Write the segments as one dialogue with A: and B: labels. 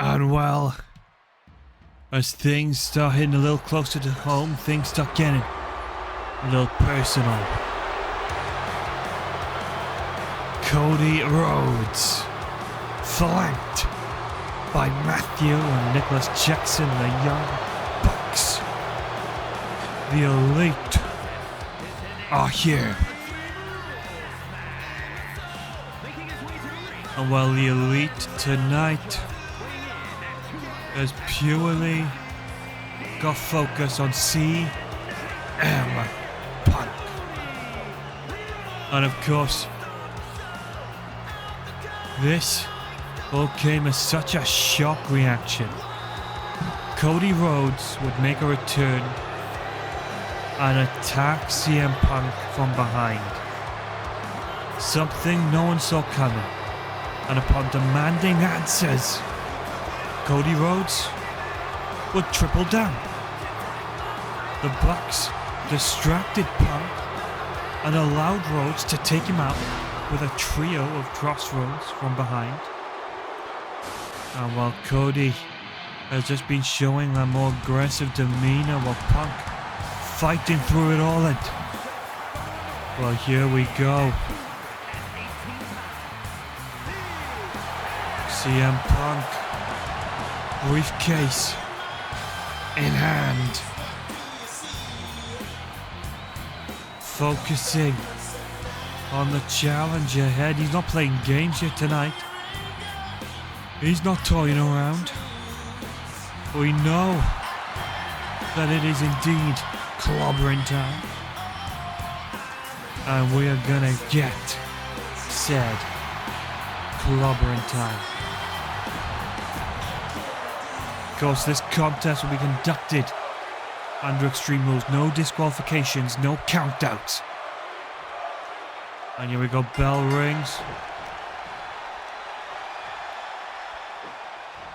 A: And well, as things start hitting a little closer to home, things start getting a little personal. Cody Rhodes, flanked by Matthew and Nicholas Jackson, the Young Bucks. The Elite are here. And while the Elite tonight has purely got focus on CM Punk. And of course, this all came as such a shock reaction. Cody Rhodes would make a return and attack CM Punk from behind. Something no one saw coming. And upon demanding answers, Cody Rhodes would triple down. The Bucks distracted Punk and allowed Rhodes to take him out with a trio of crossroads from behind. And while Cody has just been showing a more aggressive demeanor while Punk fighting through it all, and well, here we go. CM Punk, briefcase in hand, focusing on the challenge ahead. He's not playing games here tonight. He's not toying around. We know that it is indeed clobbering time, and we are gonna get said clobbering time. Of course, this contest will be conducted under Extreme Rules. No disqualifications, no countouts. And here we go, bell rings.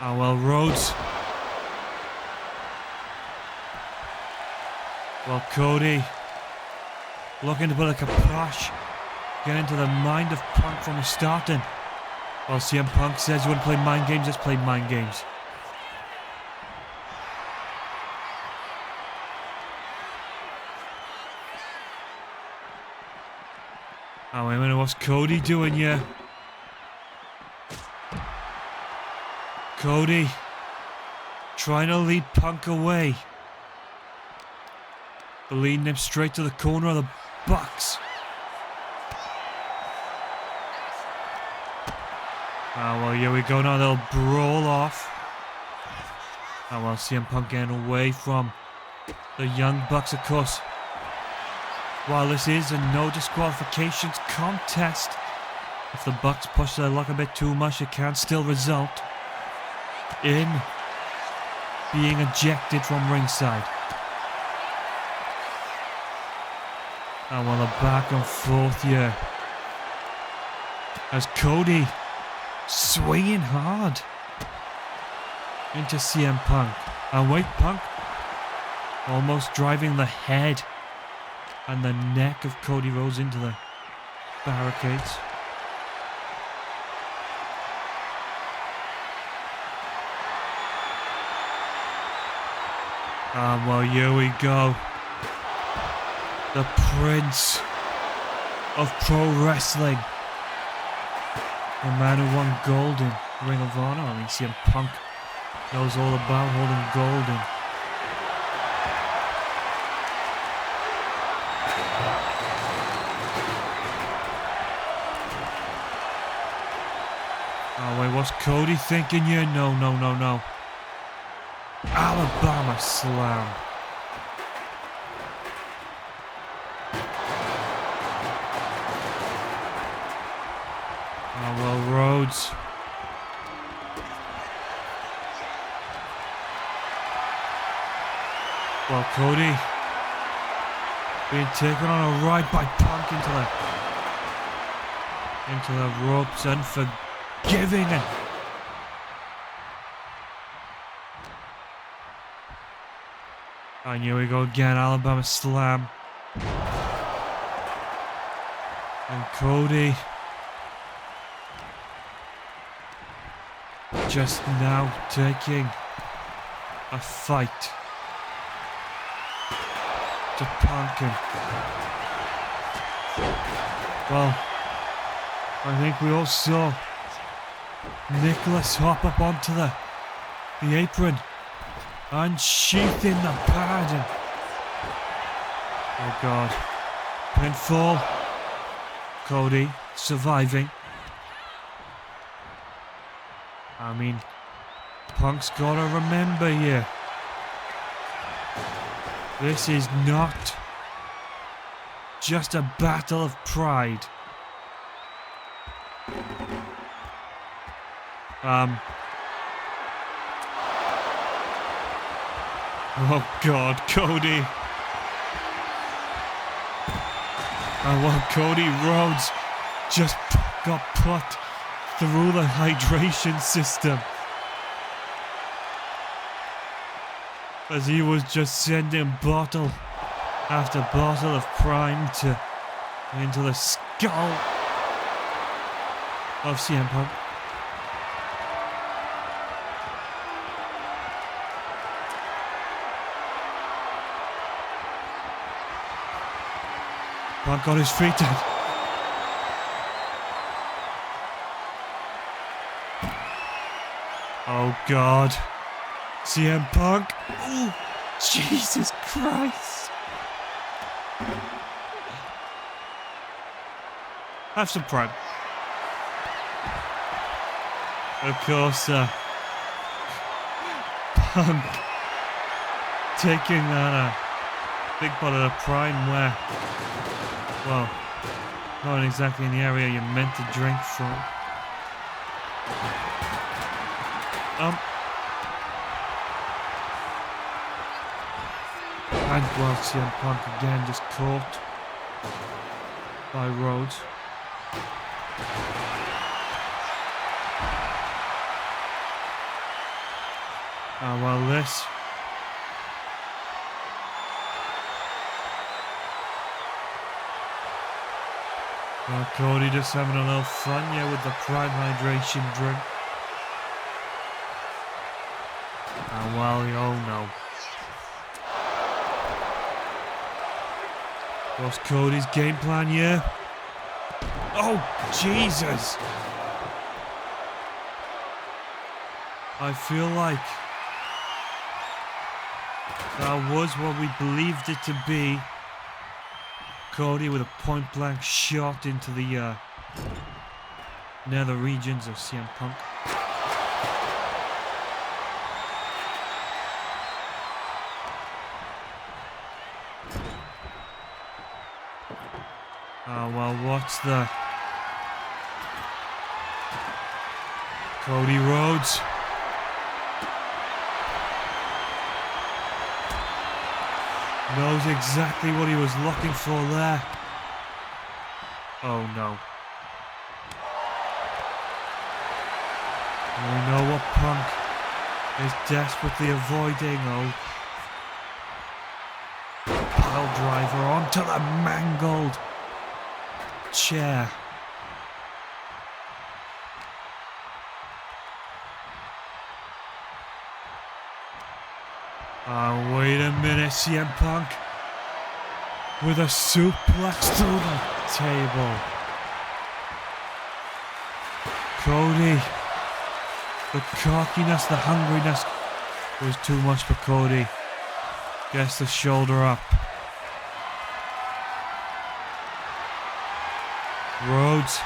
A: And well, Rhodes. Well, Cody looking to put like a kibosh, get into the mind of Punk from the starting. Well, CM Punk says you want to play mind games, let's play mind games. Oh, wait a minute, what's Cody doing here? Cody trying to lead Punk away. But leading him straight to the corner of the Bucks. Oh, well, here we go now. They'll brawl off. Oh, well, CM Punk getting away from the Young Bucks, of course. While this is a no disqualifications contest, if the Bucks push their luck a bit too much, it can still result in being ejected from ringside. And well, the back and forth here as Cody swinging hard into CM Punk. And wait, Punk almost driving the head and the neck of Cody Rhodes into the barricades. And well, here we go. The Prince of Pro Wrestling. The man who won gold in Ring of Honor. I mean, CM Punk knows all about holding gold in. Oh wait, what's Cody thinking here? No. Alabama Slam. Oh well, Rhodes. Well, Cody being taken on a ride by Punk into the ropes, unforgiving, and here we go again, Alabama Slam. And Cody just now taking a fight to Punk. Well, I think we all saw Nicholas hop up onto the apron, unsheathing the pad, and oh god, pinfall. Cody surviving. I mean, Punk's gotta remember here, this is not just a battle of pride. Oh god, Cody. And while Cody Rhodes just got put through the hydration system, as he was just sending bottle after bottle of Prime into the skull of CM Punk. Punk got his feet down. Oh god. CM Punk. Ooh, Jesus Christ. Have some pride. Of course, Punk taking that big bottle of Prime where, well, not exactly in the area you're meant to drink from. And well, CM Punk again just caught by Rhodes. Well, this Cody just having a little fun here with the Prime Hydration drink. Well, you all know. What's Cody's game plan here? Oh, Jesus! I feel like that was what we believed it to be. Cody with a point-blank shot into the nether regions of CM Punk. Well, what's the... Cody Rhodes. Knows exactly what he was looking for there. Oh no. We know what Punk is desperately avoiding. Oh. Pile driver onto the mangled chair. Wait a minute, CM Punk with a suplex through the table. Cody, the cockiness, the hungriness was too much for Cody. Gets the shoulder up. Rhodes.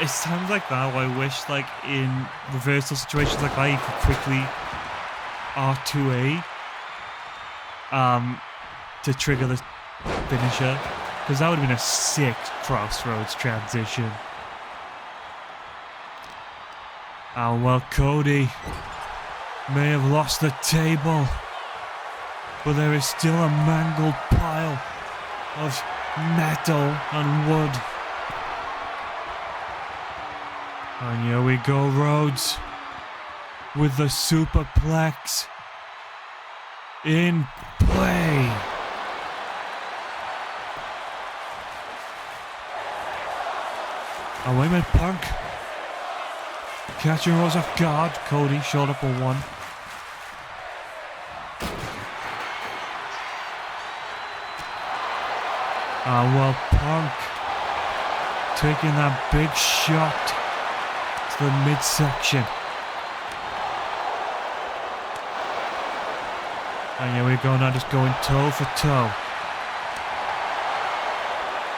A: It's times like that where I wish, like, in reversal situations like that, you could quickly R2A to trigger the finisher, because that would have been a sick Crossroads transition. Well, Cody may have lost the table, but there is still a mangled pile of metal and wood. And here we go, Rhodes with the superplex in play. Oh, wait a minute, Punk Catching Rose off guard. Cody showed up for one. Well, Punk taking that big shot to the midsection. And here we go now, just going toe for toe.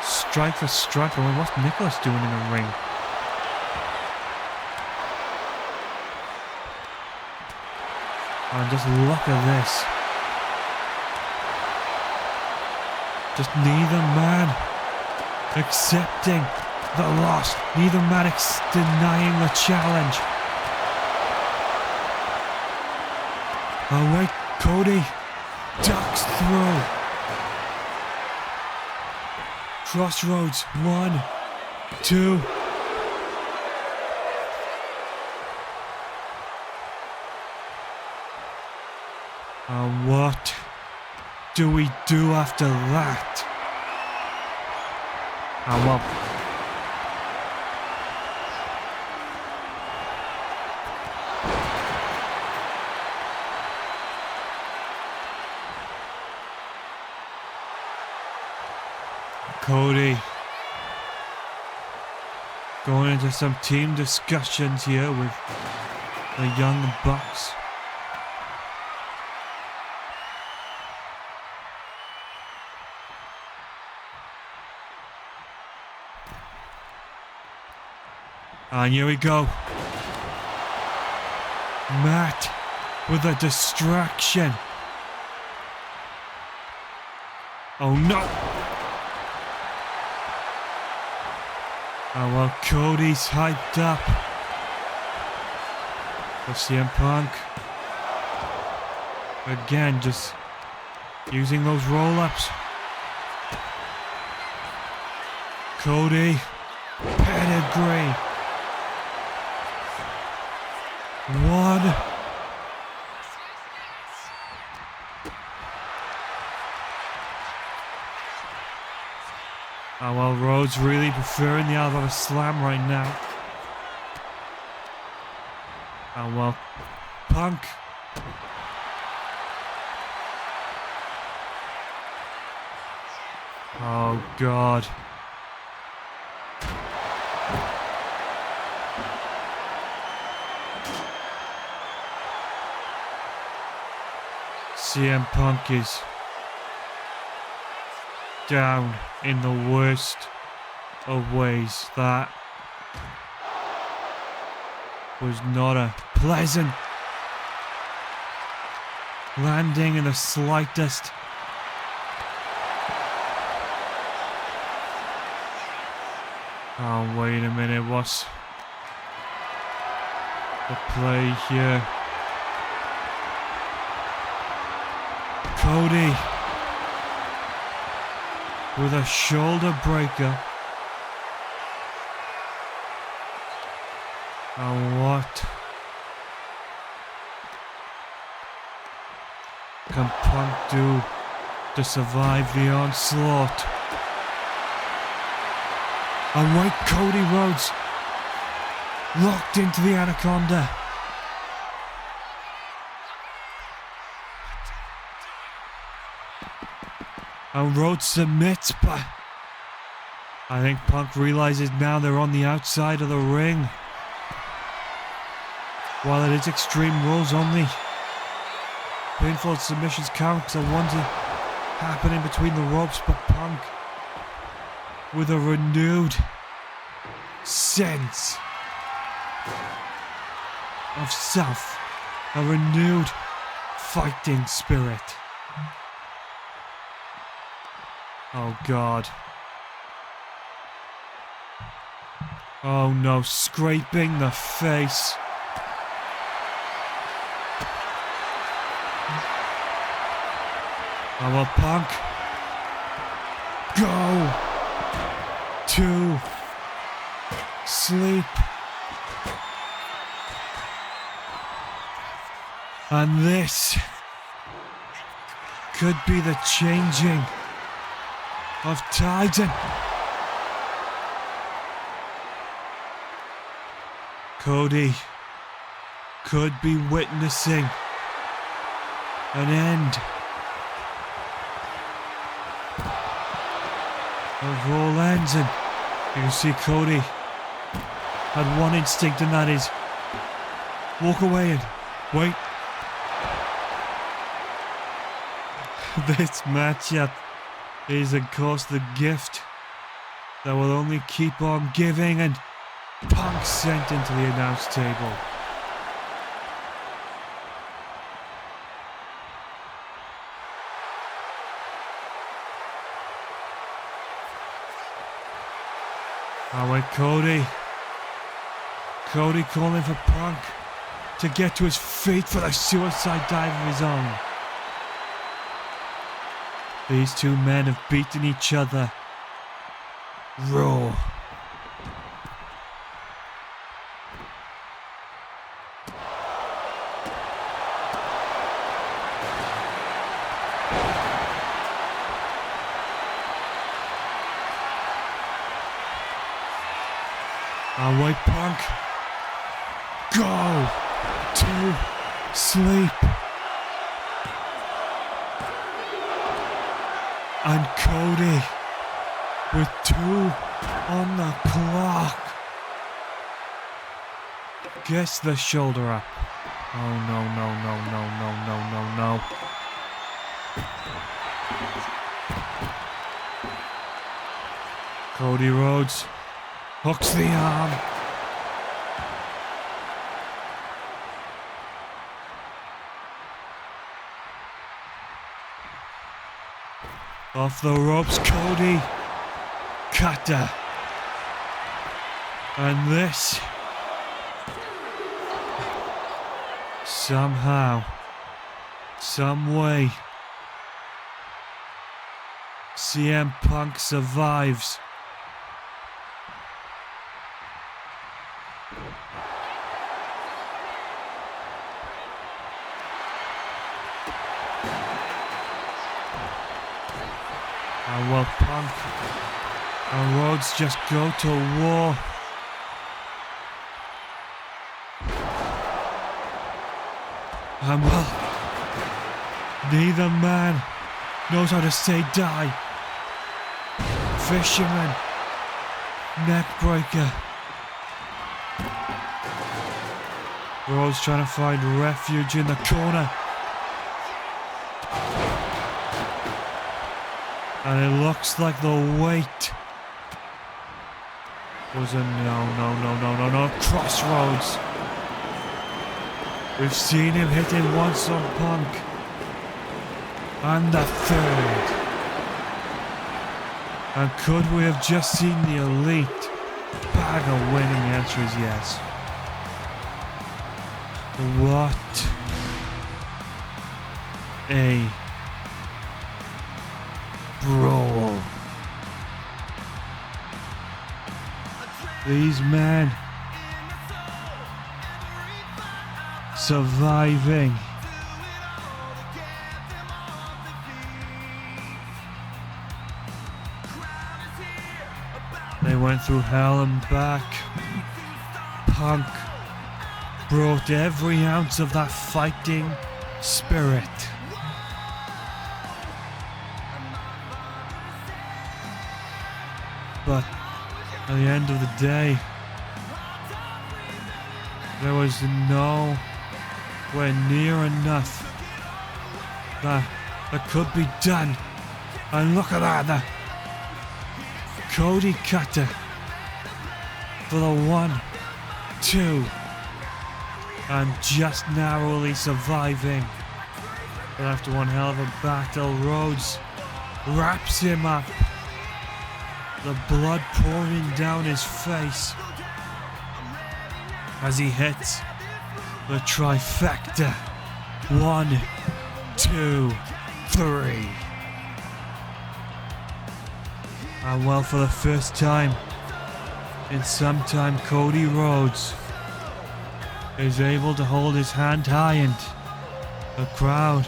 A: Strike for strike. I mean, what's Nicholas doing in the ring? And just look at this. Just neither man accepting the loss. Neither man denying the challenge. Oh wait, Cody ducks through. Crossroads, 1, 2. And what do we do after that? And well, Cody going into some team discussions here with the Young Bucks. And here we go. Matt with a distraction. Oh no! Oh well, Cody's hyped up for CM Punk. Again, just using those roll-ups. Cody, pedigree. 1. Oh well, Rhodes really preferring the Alabama Slam right now. Oh well, Punk. Oh God. CM Punk is down in the worst of ways. That was not a pleasant landing in the slightest. Oh, wait a minute, what's the play here? Cody with a shoulder breaker. And what can Punk do to survive the onslaught? And wait, Cody Rhodes locked into the Anaconda. And Rhodes submits, but I think Punk realizes now they're on the outside of the ring. While it is Extreme Rules only, pinfall submissions count are ones that happen in between the ropes, but Punk with a renewed sense of self, a renewed fighting spirit. Oh God. Oh no, scraping the face. Oh well, Punk. Go to sleep. And this could be the changing of Titan. Cody could be witnessing an end of all ends, and you can see Cody had one instinct, and that is walk away and wait. This matchup is of course the gift that will only keep on giving, and Punk sent into the announce table. Now with Cody calling for Punk to get to his feet for the suicide dive of his own. These two men have beaten each other raw. And White Punk go to sleep. And Cody with 2 on the clock gets the shoulder up. Oh no, no, no, no, no, no, no, no. Cody Rhodes hooks the arm. Off the ropes, Cody. Cutter. And this somehow, some way, CM Punk survives. And well, Punk and Rhodes just go to war. And well, neither man knows how to say die. Fisherman, neckbreaker. Rhodes trying to find refuge in the corner. And it looks like the weight was a no. Crossroads. We've seen him hit it once on Punk. And the third. And could we have just seen the Elite bag a win? And the answer is yes. What a brawl. These men surviving. They went through hell and back. Punk brought every ounce of that fighting spirit. But at the end of the day, there was nowhere near enough that could be done. And look at that, Cody Cutter for the 1, 2, and just narrowly surviving. But after one hell of a battle, Rhodes wraps him up. The blood pouring down his face as he hits the trifecta. 1, 2, 3. And well, for the first time in some time, Cody Rhodes is able to hold his hand high, and the crowd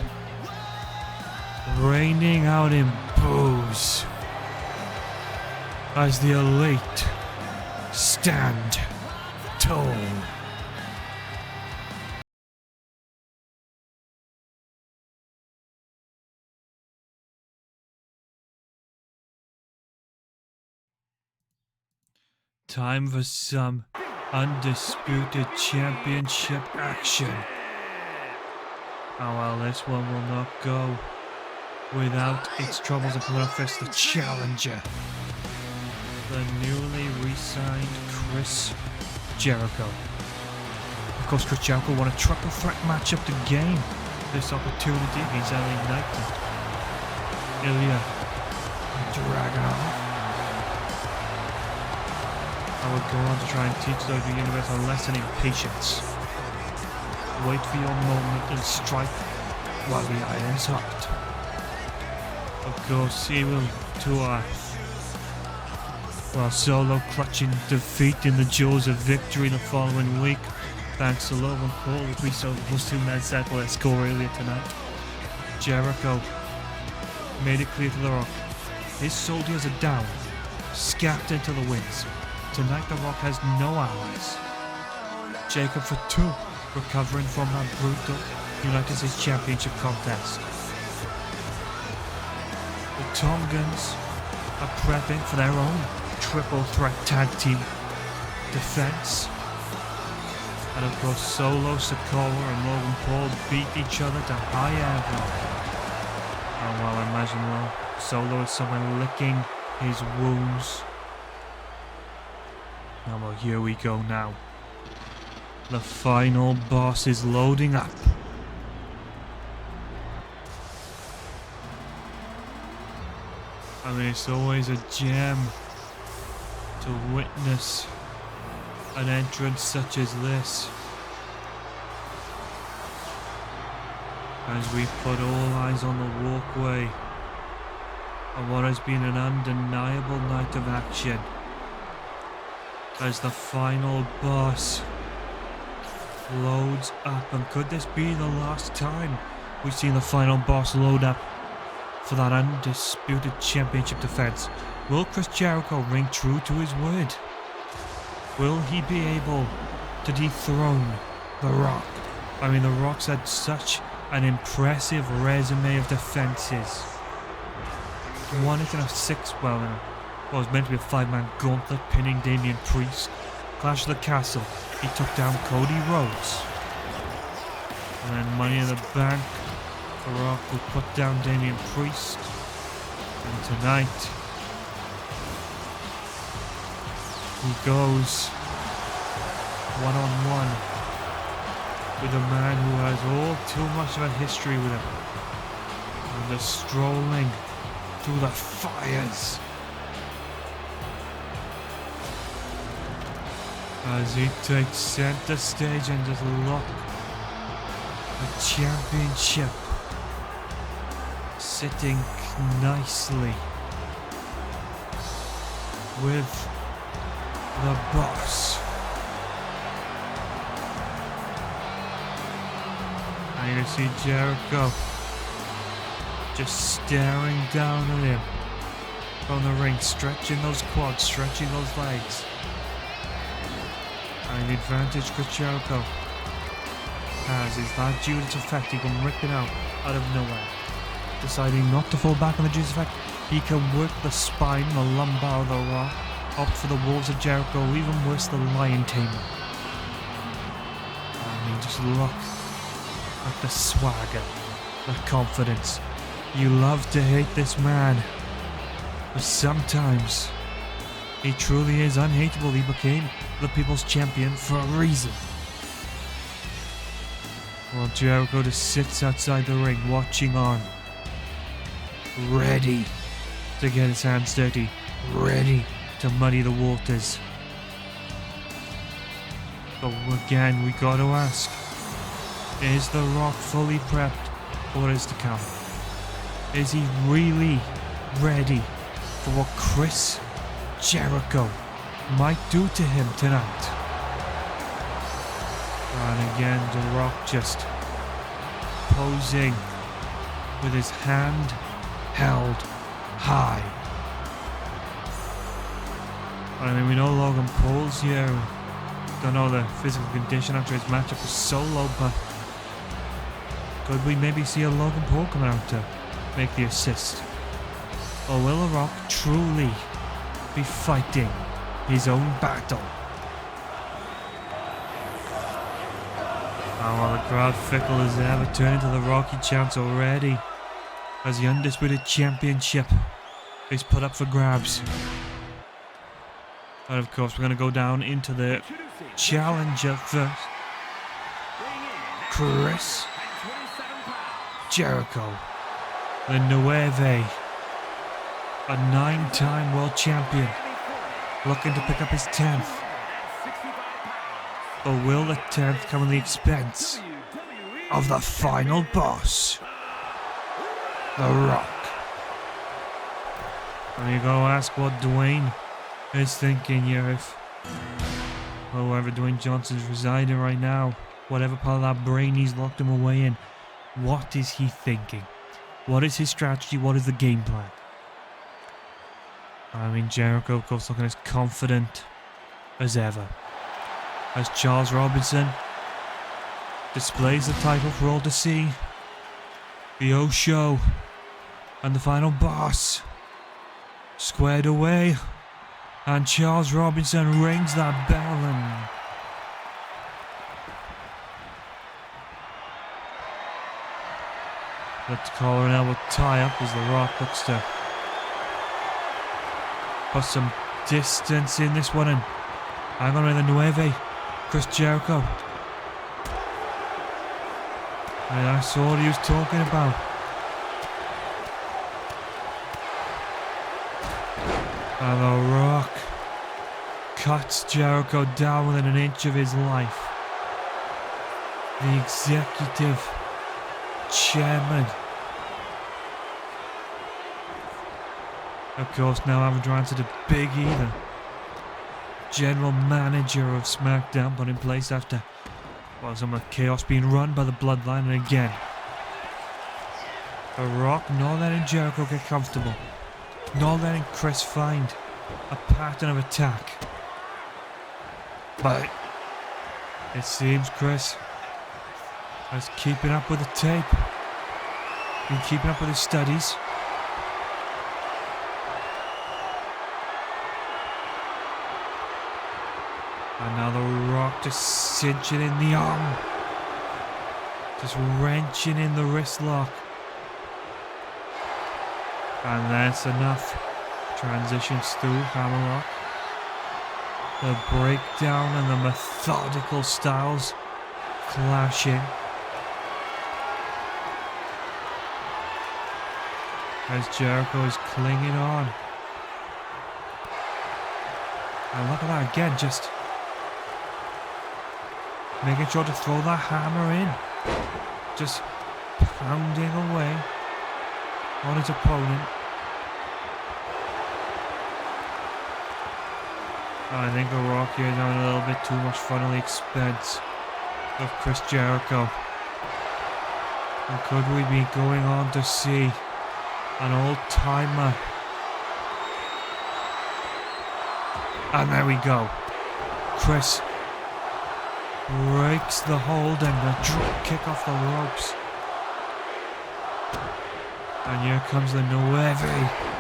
A: raining out in boos as the Elite stand tall. Time for some undisputed championship action. Oh well, this one will not go without its troubles and coming up first, the challenger. The newly re-signed Chris Jericho. Of course, Chris Jericho won a triple threat matchup to gain this opportunity against LA Knight and Ilya Dragunov. I would go on to try and teach the WWE Universe a lesson in patience. Wait for your moment and strike while the iron's hot. Of course, he will tour while Solo clutching defeat in the jaws of victory the following week, thanks to Logan Paul, which we saw those two men settle their score earlier tonight. Jericho made it clear to The Rock his soldiers are down, scattered to the winds. Tonight The Rock has no allies. Jacob for 2, recovering from that brutal United States Championship contest. The Tongans are prepping for their own triple threat tag team defense. And of course, Solo, Sikoa and Logan Paul beat each other to high heaven. Oh well, I imagine Solo is someone licking his wounds. Oh well, here we go now. The final boss is loading up. I mean, it's always a gem to witness an entrance such as this, as we put all eyes on the walkway of what has been an undeniable night of action, as the final boss loads up. And could this be the last time we've seen the final boss load up for that undisputed championship defense? Will Chris Jericho ring true to his word? Will he be able to dethrone The Rock? I mean, The Rock's had such an impressive resume of defenses. Won it in a 6, well, it was meant to be a 5-man gauntlet, pinning Damian Priest. Clash of the Castle, he took down Cody Rhodes. And then Money in the Bank, The Rock will put down Damian Priest. And tonight, he goes one-on-one with a man who has all too much of a history with him. And they're strolling through the fires as he takes center stage and just look, the championship sitting nicely with the boss. And you see Jericho just staring down at him from the ring, stretching those quads, stretching those legs. And the advantage Chris Jericho has is that Judas effect. He can rip it out of nowhere. Deciding not to fall back on the Judas effect, he can work the spine, the lumbar of The Rock, opt for the Wolves of Jericho, or even worse, the Lion Tamer. I mean, just look at the swagger, the confidence. You love to hate this man, but sometimes he truly is unhateable. He became the People's Champion for a reason. While Jericho just sits outside the ring, watching on, ready to get his hands dirty, ready to muddy the waters. But again, we gotta ask, is The Rock fully prepped for what is to come? Is he really ready for what Chris Jericho might do to him tonight? And again, The Rock just posing with his hand held high. I mean, we know Logan Paul's here. Don't know the physical condition after his matchup with Solo, but could we maybe see a Logan Paul coming out to make the assist? Or will The Rock truly be fighting his own battle. Oh, well, the crowd fickle as ever, turning to the Rocky chants already as the Undisputed Championship is put up for grabs. And of course, we're going to go down into the challenger first. Chris Jericho, the Nueve, a 9-time world champion, looking to pick up his 10th. But will the 10th come at the expense of the final boss, The Rock? And you go ask what Dwayne is thinking here, if wherever Dwayne Johnson's residing right now, whatever part of that brain he's locked him away in, what is he thinking? What is his strategy? What is the game plan? I mean, Jericho, of course, looking as confident as ever, as Charles Robinson displays the title for all to see. The O Show and the final boss squared away, and Charles Robinson rings that bell, and let's collar and elbow tie up as The Rock looks to put some distance in this one, and hang on in the Nueve, Chris Jericho. And I saw what he was talking about. And The Rock cuts Jericho down within an inch of his life. The executive chairman, of course, now having to answer to Big E, the general manager of SmackDown, put in place after, well, some of the chaos being run by the Bloodline. And again, The Rock not letting Jericho get comfortable, not letting Chris find a pattern of attack. But it seems Chris is keeping up with the tape, been keeping up with his studies. And now The Rock just cinching in the arm, just wrenching in the wrist lock. And that's enough. Transitions through hammerlock. The breakdown and the methodical styles clashing. As Jericho is clinging on. And look at that again, just making sure to throw that hammer in. Just pounding away on his opponent. I think The Rock here is having a little bit too much fun at the expense of Chris Jericho. And could we be going on to see an old-timer? And there we go. Chris breaks the hold and the drop kick off the ropes. And here comes the Nueve.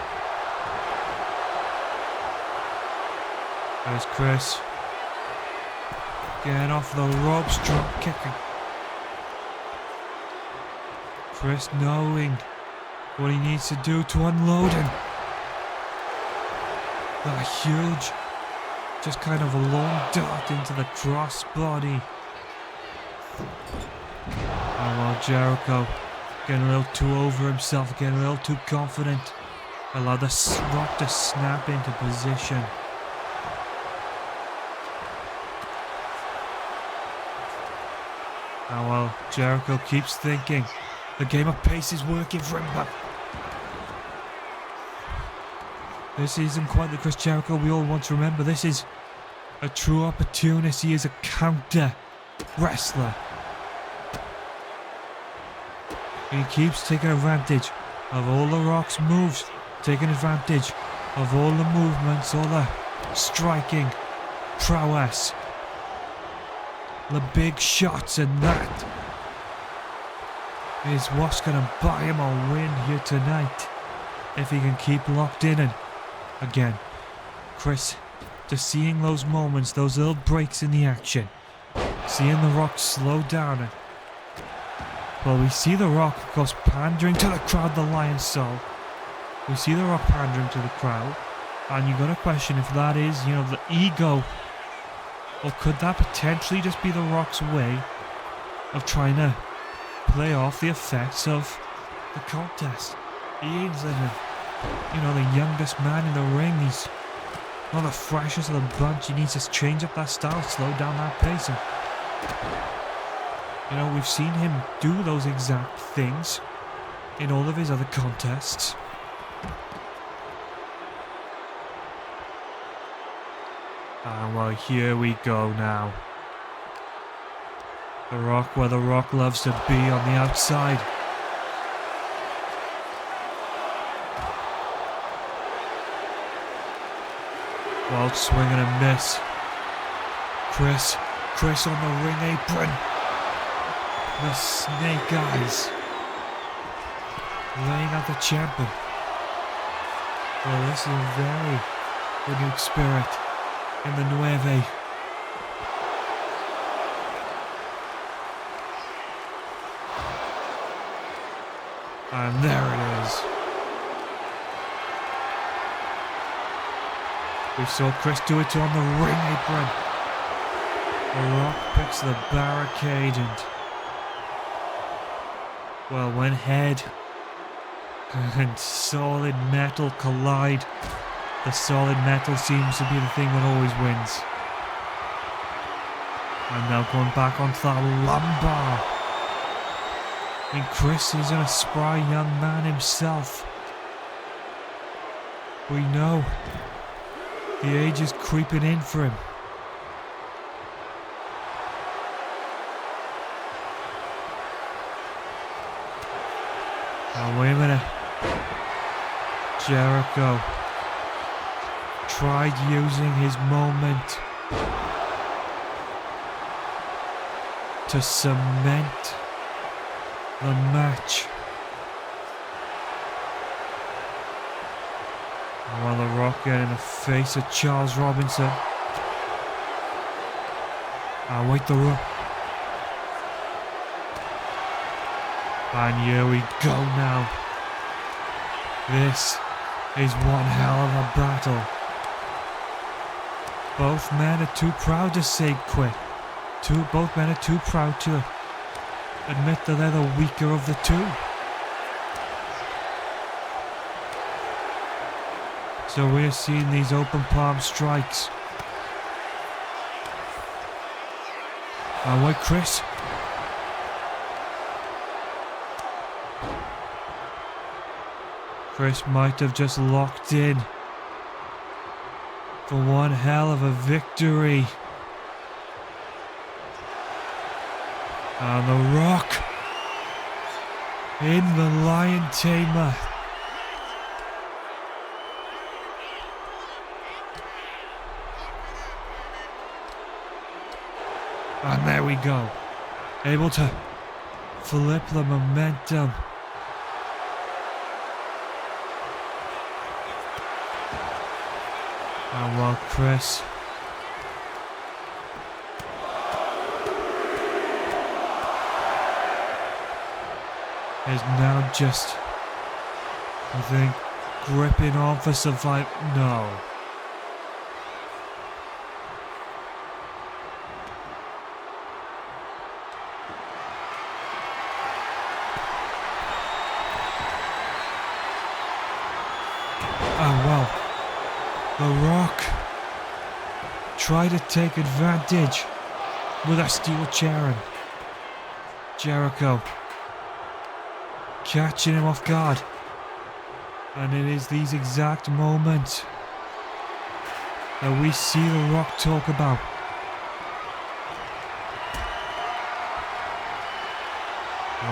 A: There's Chris getting off the ropes, drop kicking. Chris knowing what he needs to do to unload him. That huge, just kind of a long dart into the crossbody. And while Jericho getting a little too over himself, getting a little too confident, allowed the Rock to snap into position. And while Jericho keeps thinking the game of pace is working for him, but this isn't quite the Chris Jericho we all want to remember. This is a true opportunist. He is a counter wrestler. He keeps taking advantage of all The Rock's moves, taking advantage of all the movements, all the striking prowess, the big shots, and that is what's going to buy him a win here tonight if he can keep locked in. And again, Chris to seeing those moments, those little breaks in the action. Seeing The Rock slow down. Well, we see The Rock, of course, pandering to the crowd, the Lion's Soul. We see The Rock pandering to the crowd. And you got to question if that is, the ego. Or could that potentially just be The Rock's way of trying to play off the effects of the contest? He is, the youngest man in the ring. He's not the freshest of the bunch. He needs to change up that style, slow down that pace. And, we've seen him do those exact things in all of his other contests. And well, here we go now. The Rock where The Rock loves to be, on the outside. Wild swing and a miss. Chris on the ring apron. The Snake Eyes. Laying out the champion. Well, this is a very renewed spirit in the Nueve. And there it is. We saw Chris do it on the ring apron. The Rock picks the barricade and, well, when head and solid metal collide, the solid metal seems to be the thing that always wins. And now going back onto that lumbar. And Chris is a spry young man himself. We know the age is creeping in for him. Now wait a minute. Jericho tried using his moment to cement the match. While The Rock getting in the face of Charles Robinson. Wait, The Rock. And here we go now. This is one hell of a battle. Both men are too proud to say quit. Both men are too proud to admit that they're the weaker of the two. So we're seeing these open palm strikes. And wait, Chris. Chris might have just locked in for one hell of a victory. And The Rock in the Lion Tamer. And there we go. Able to flip the momentum. And well, Chris is now just, I think, gripping on for survival. No. Oh well. The Rock tried to take advantage with a steel chair, and Jericho catching him off guard. And it is these exact moments that we see The Rock talk about.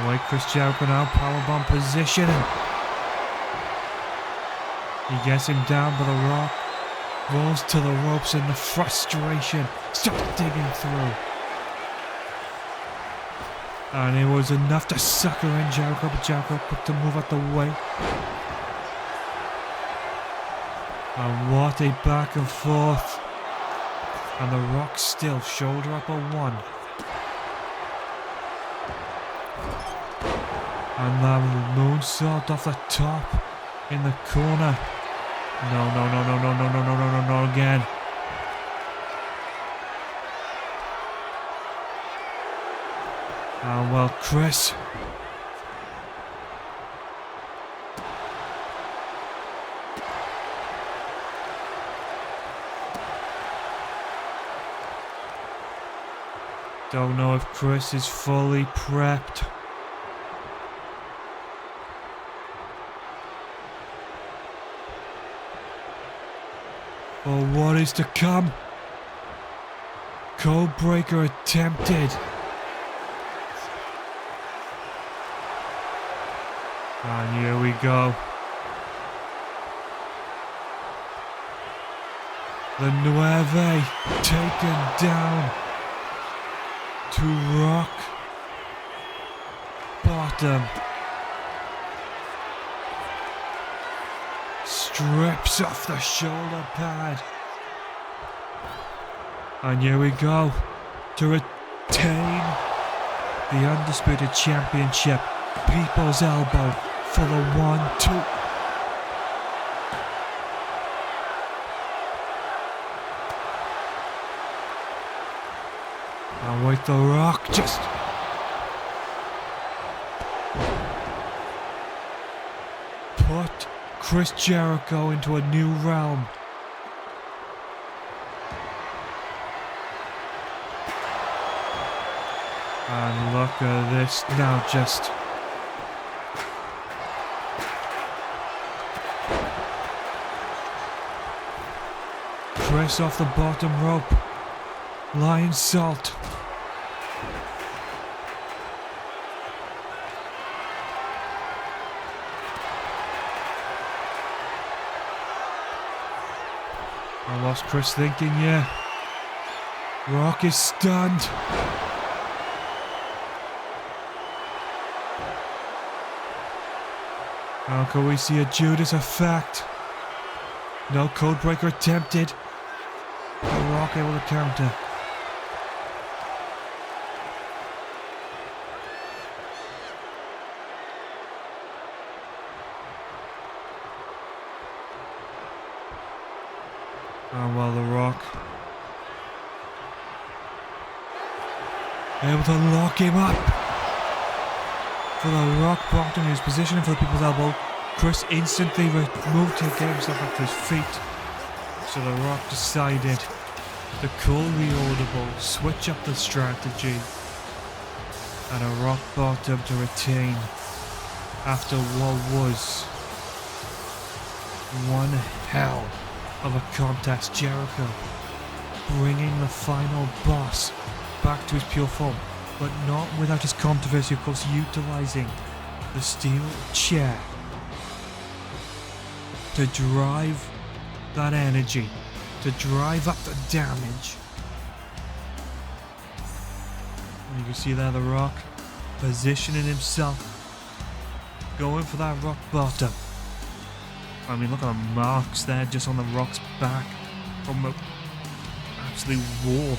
A: Away Chris Jericho now, powerbomb position. He gets him down, but The Rock rolls to the ropes, and the frustration starts digging through. And it was enough to sucker in Jericho, but Jericho quick to move out the way. And what a back and forth And The Rock still shoulder up a 1. And that moonsault off the top in the corner. No again. And well, Chris. Don't know if Chris is fully prepped. For what is to come. Codebreaker attempted. And here we go. The Nueve taken down to rock bottom. Strips off the shoulder pad. And here we go to retain the Undisputed Championship. People's Elbow for the 1-2. And with The Rock just put Chris Jericho into a new realm. And look at this now, just Chris off the bottom rope. Lion salt. I lost Chris thinking, yeah. Rock is stunned. How can we see a Judas effect? No codebreaker attempted. The Rock able to counter. Oh well, The Rock able to lock him up for the rock bottom. He was positioning for the people's elbow. Chris instantly moved to get himself up to his feet. So The Rock decided to call the audible, switch up the strategy, and a rock bottom to retain after what was one hell of a contest. Jericho bringing the final boss back to his pure form, but not without his controversy, of course, utilizing the steel chair to drive that energy, to drive up the damage. And you can see there The Rock positioning himself, going for that rock bottom. I mean, look at the marks there just on The Rock's back from the absolute war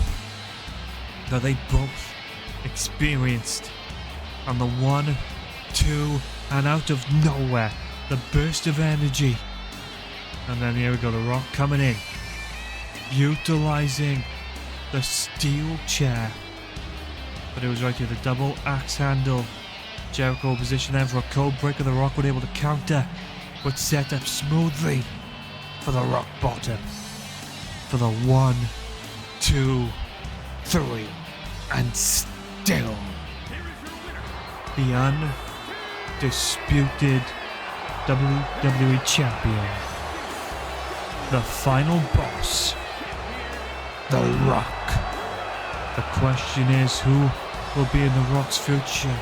A: that they both experienced. And the 1, 2, and out of nowhere, the burst of energy. And then here we go, The Rock coming in, utilizing the steel chair. But it was right here, the double axe handle. Jericho position there for a code breaker. The Rock was able to counter, but set up smoothly for the rock bottom. For the 1, 2, 3, and still the undisputed WWE Champion. The final boss, The Rock. The question is, who will be in The Rock's future?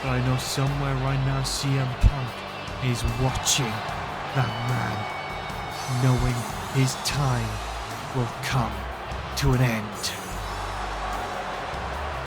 A: But I know somewhere right now CM Punk is watching that man, knowing his time will come to an end.